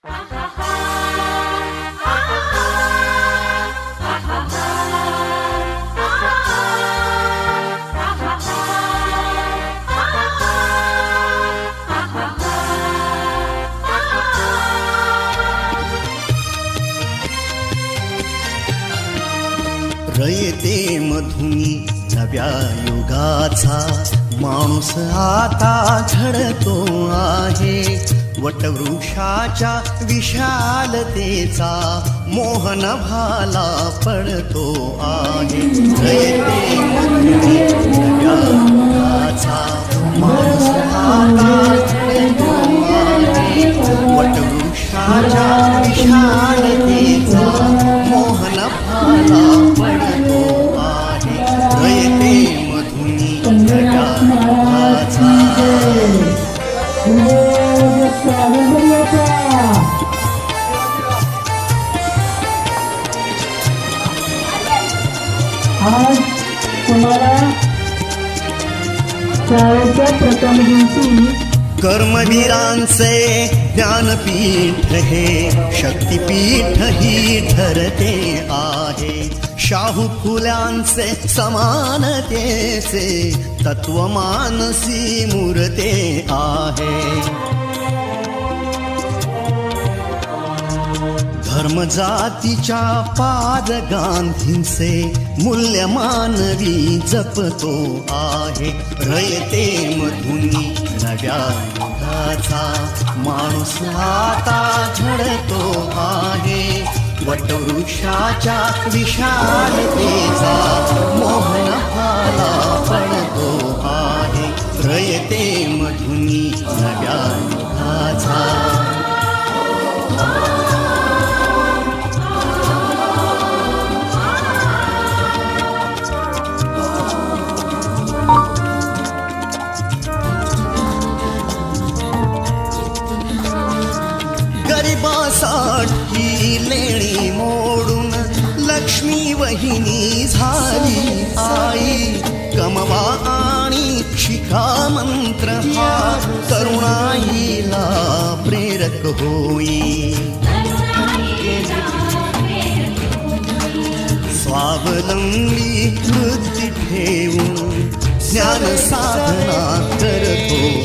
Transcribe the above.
रयते मधुनी नव्या युगाचा माणूस आता घडतो आहे. वटवृक्षाच्या विशालतेचा मोहन भाला पडतो आहे. रयते मधुनी नव्या युगाचा माणूस आता घडतो आहे. वटवृक्षाच्या विशालतेचा मोहन भाला पडतो आहे. रयते मधुनी नव्या युगाचा. आज तुम्हाला शाळेच्या प्रथम दिवशी कर्मवीरांचे ज्ञानपीठ हे शक्तिपीठ ही ठरते आहे. शाहू फुल्यांचे समानतेचे तत्व मानसी मूर्ते आहे. धर्म जातीच्या पाद गांधींचे मूल्य मानवी जपतो आहे. रयते मधुनी नव्या युगाचा माणूस आता घडतो आहे. वटवृक्षाच्या विशालतेचा मोहन भाला पडतो आहे. रयते मधुनी नव्या युगाचा. गरिबासाठी लेणी मोडून लक्ष्मी वहिनी झाली आई. कमवा आणि शिका मंत्र हा करुणाईला प्रेरक होई. स्वावलंबी वृत्ती ठेवून ज्ञान साधना करतो